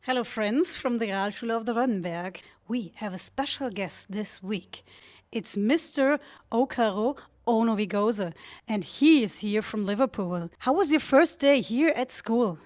Hello, friends from the Realschule of the Rönnenberg. We have a special guest this week. It's Mr. Okaro Onovigoze, and he is here from Liverpool. How was your first day here at school?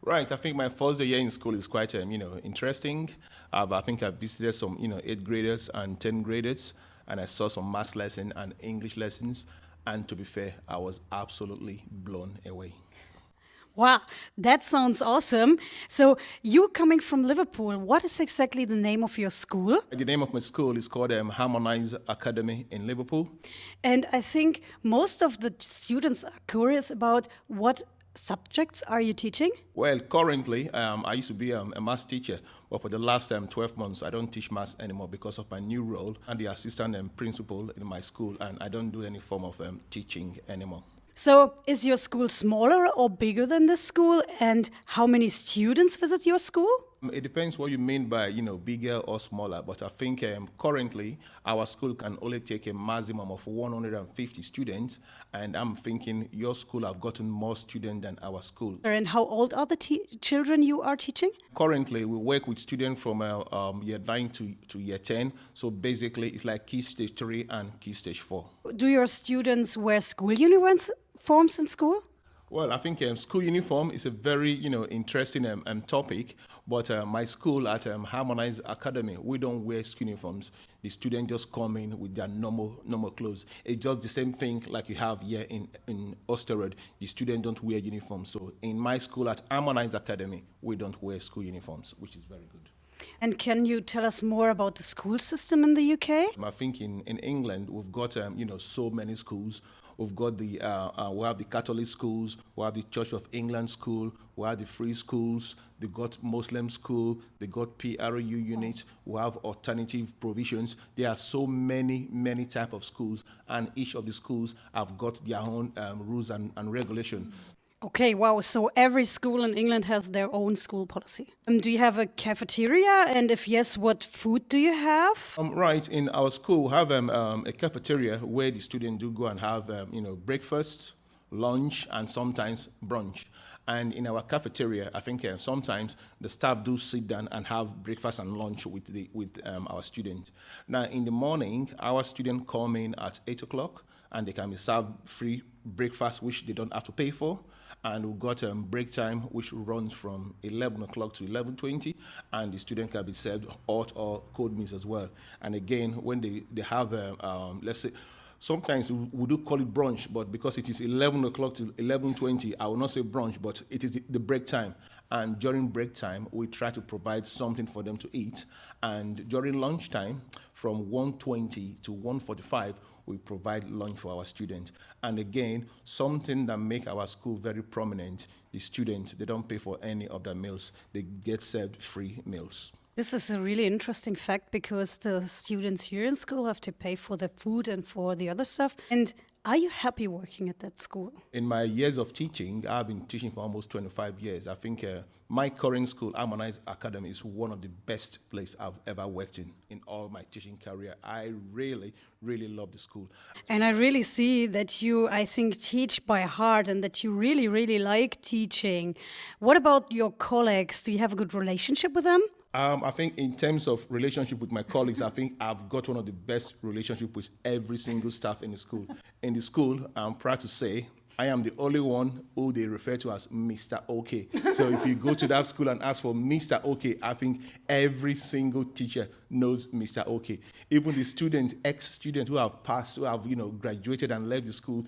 Right. I think my first day here in school is quite, interesting. I think I visited some, eighth graders and 10th graders, and I saw some math lesson and English lessons. And to be fair, I was absolutely blown away. Wow, that sounds awesome. So, you coming from Liverpool, what is exactly the name of your school? The name of my school is called Harmonize Academy in Liverpool. And I think most of the students are curious about what subjects are you teaching? Well, currently, I used to be a math teacher, but for the last 12 months, I don't teach maths anymore because of my new role and the assistant principal in my school, and I don't do any form of teaching anymore. So, is your school smaller or bigger than this school? And how many students visit your school? It depends what you mean by, bigger or smaller. But I think currently our school can only take a maximum of 150 students. And I'm thinking your school have gotten more students than our school. And how old are the children you are teaching? Currently, we work with students from year 9 to year 10. So basically, it's like key stage 3 and key stage 4. Do your students wear school uniforms in school? Well, I think school uniform is a very, interesting topic. But my school at Harmonize Academy, we don't wear school uniforms. The students just come in with their normal clothes. It's just the same thing like you have here in Osterode. The students don't wear uniforms. So in my school at Harmonize Academy, we don't wear school uniforms, which is very good. And can you tell us more about the school system in the UK? I think in England we've got so many schools. We've got we have the Catholic schools, we have the Church of England school, we have the free schools, they got Muslim school, they got PRU units, we have alternative provisions. There are so many type of schools, and each of the schools have got their own rules and regulation. Okay, wow. So every school in England has their own school policy. Do you have a cafeteria? And if yes, what food do you have? Right, in our school, we have a cafeteria where the students do go and have, breakfast, lunch, and sometimes brunch. And in our cafeteria, I think sometimes the staff do sit down and have breakfast and lunch with our students. Now, in the morning, our students come in at 8 o'clock, and they can be served free breakfast, which they don't have to pay for. And we've got break time, which runs from 11 o'clock to 11:20, and the student can be served hot or cold meals as well. And again, when they have, let's say, sometimes we do call it brunch, but because it is 11 o'clock to 11:20, I will not say brunch, but it is the break time. And during break time, we try to provide something for them to eat. And during lunchtime, from 1:20 to 1:45, we provide lunch for our students. And again, something that make our school very prominent, the students, they don't pay for any of their meals. They get served free meals. This is a really interesting fact because the students here in school have to pay for the food and for the other stuff. And are you happy working at that school? In my years of teaching, I've been teaching for almost 25 years. I think my current school, Harmonize Academy, is one of the best places I've ever worked in all my teaching career. I really love the school. And I really see that you, I think, teach by heart and that you really like teaching. What about your colleagues? Do you have a good relationship with them? I think in terms of relationship with my colleagues, I think I've got one of the best relationship with every single staff in the school. In the school, I'm proud to say I am the only one who they refer to as Mr. OK. So if you go to that school and ask for Mr. OK, I think every single teacher knows Mr. OK. Even the students, ex-students who have passed, who have graduated and left the school,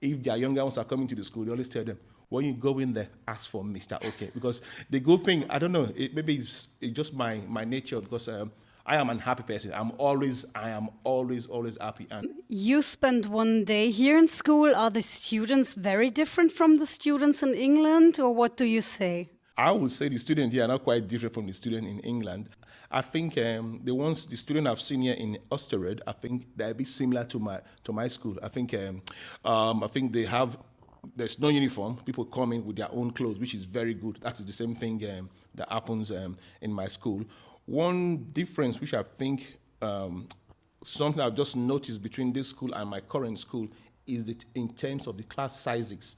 if their younger ones are coming to the school, they always tell them, when you go in there, ask for Mr. OK. Because the good thing, I don't know, maybe it's just my nature, because I am an happy person. I am always happy. And You spent one day here in school. Are the students very different from the students in England, or what do you say? I would say the students here are not quite different from the student in England. I think the student I've seen here in Osterode, I think they're a bit similar to my school. I think there's no uniform. People come in with their own clothes, which is very good. That is the same thing that happens in my school. One difference, which I think something I've just noticed between this school and my current school, is that in terms of the class sizes.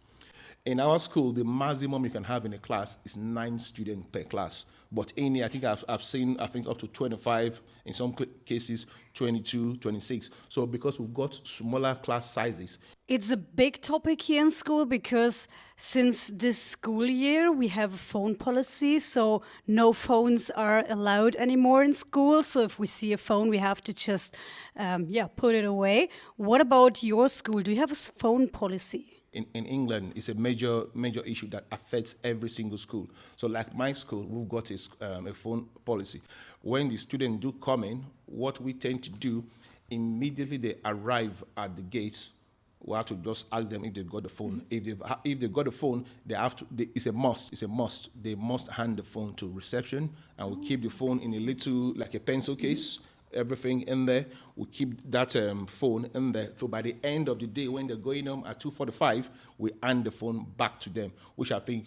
In our school, the maximum you can have in a class is 9 students per class. But I think I've seen, I think up to 25, in some cases 22, 26. So because we've got smaller class sizes. It's a big topic here in school because since this school year we have a phone policy, so no phones are allowed anymore in school. So if we see a phone, we have to just, put it away. What about your school? Do you have a phone policy? In England, it's a major issue that affects every single school. So like my school, we've got a phone policy. When the students do come in, what we tend to do, immediately they arrive at the gate, we have to just ask them if they've got the phone. If they've got the phone, they have to. It's a must. It's a must. They must hand the phone to reception, and we keep the phone in a little, like a pencil case. Everything in there. We keep that phone in there. So by the end of the day, when they're going home at 2:45, we hand the phone back to them, which I think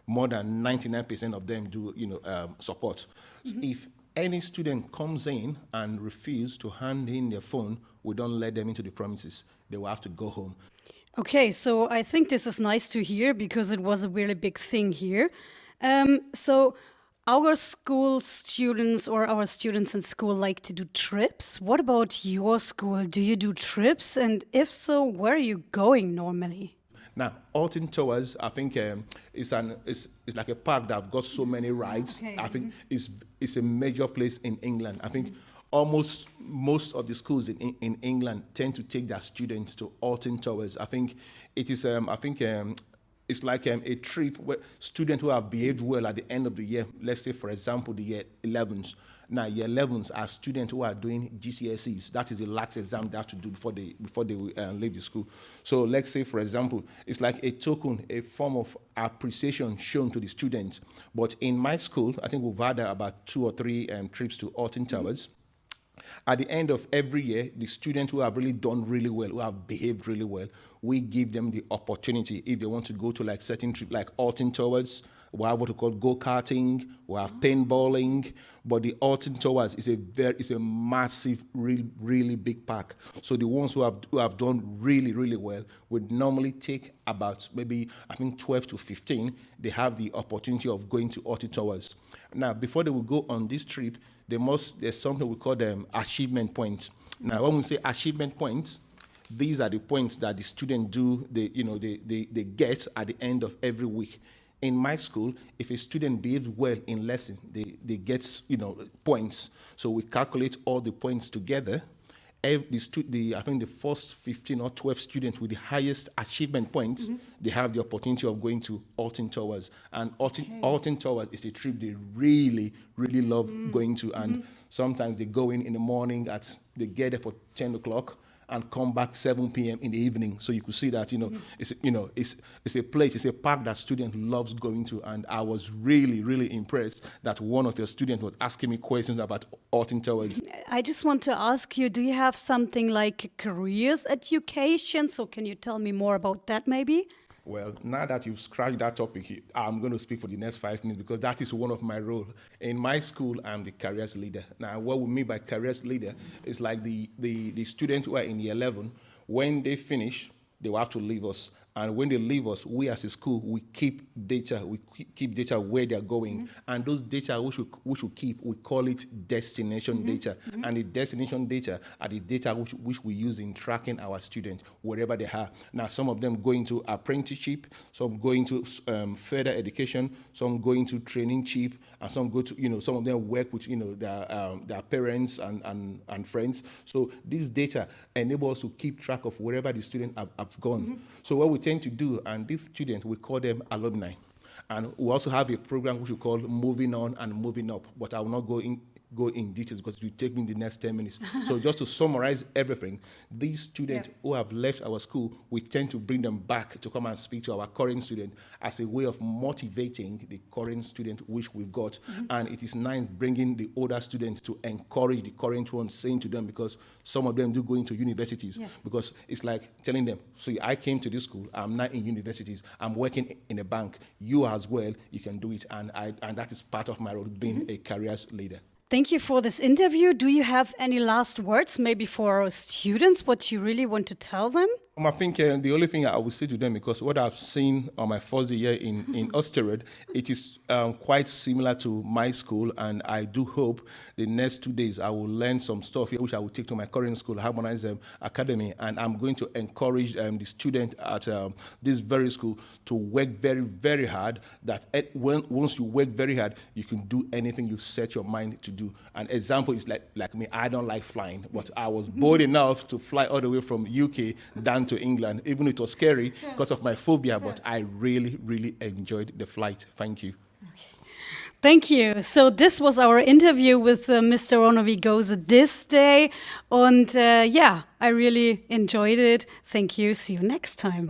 more than 99% of them do, support. So if any student comes in and refuses to hand in their phone, we don't let them into the premises. They will have to go home. Okay, so I think this is nice to hear because it was a really big thing here. So our school students or our students in school like to do trips. What about your school? Do you do trips? And if so, where are you going normally? Now, Alton Towers, I think it's like a park that have got so many rides. Okay. I think it's a major place in England. I think almost most of the schools in England tend to take their students to Alton Towers. I think it is. It's like a trip where students who have behaved well at the end of the year. Let's say, for example, the year 11s. Now, year 11s are students who are doing GCSEs. That is the last exam they have to do before they leave the school. So let's say, for example, it's like a token, a form of appreciation shown to the students. But in my school, I think we've had about 2 or 3 trips to Alton Towers. At the end of every year, the students who have really done really well, who have behaved really well, we give them the opportunity if they want to go to like certain trips, like Alton Towers. We have what we call go-karting, we have paintballing, but the Alton Towers is a massive, really big park. So the ones who have done really well would normally take about maybe, I think 12 to 15. They have the opportunity of going to Alton Towers. Now, before they will go on this trip, there's something we call them achievement points. Now, when we say achievement points, these are the points that the students do, they get at the end of every week. In my school, if a student behaves well in lesson, they get points. So we calculate all the points together. I think the first 15 or 12 students with the highest achievement points, they have the opportunity of going to Alton Towers. And Alton Towers is a trip they really love going to. And sometimes they go in the morning, they get there for 10 o'clock and come back 7 p.m. in the evening. So you could see that, it's a place, it's a park that students loves going to. And I was really impressed that one of your students was asking me questions about Alton Towers. I just want to ask you, do you have something like careers education? So can you tell me more about that maybe? Well, now that you've scratched that topic, I'm going to speak for the next 5 minutes because that is one of my roles. In my school, I'm the careers leader. Now, what we mean by careers leader is like the students who are in year 11, when they finish, they will have to leave us. And when they leave us, we as a school, we keep data. We keep data where they're going. And those data which we keep, we call it destination data. And the destination data are the data which we use in tracking our students wherever they are. Now, some of them going to apprenticeship, some going to further education, some going to traineeship, and some go to, some of them work with, their parents and friends. So this data enable us to keep track of wherever the students have gone. So what we tend to do, and these students, we call them alumni. And we also have a program which we call Moving On and Moving Up, but I will not go in details because it will take me the next 10 minutes. So just to summarize everything, these students who have left our school, we tend to bring them back to come and speak to our current student as a way of motivating the current student which we've got. And it is nice bringing the older students to encourage the current ones, saying to them, because some of them do go into universities, because it's like telling them, so I came to this school, I'm not in universities, I'm working in a bank, you as well, you can do it. And that is part of my role, being a careers leader. Thank you for this interview. Do you have any last words, maybe for our students, what you really want to tell them? I think the only thing I would say to them, because what I've seen on my first year in Osterode, it is quite similar to my school, and I do hope the next 2 days I will learn some stuff here, which I will take to my current school, Harmonize Academy, and I'm going to encourage the student at this very school to work very, very hard. That once you work very hard, you can do anything you set your mind to do. An example is like me, I don't like flying, but I was bold enough to fly all the way from UK down to England, even though it was scary because of my phobia, but I really, really enjoyed the flight. Thank you. Thank you. So this was our interview with Mr. Onovigoza this day. And yeah, I really enjoyed it. Thank you. See you next time.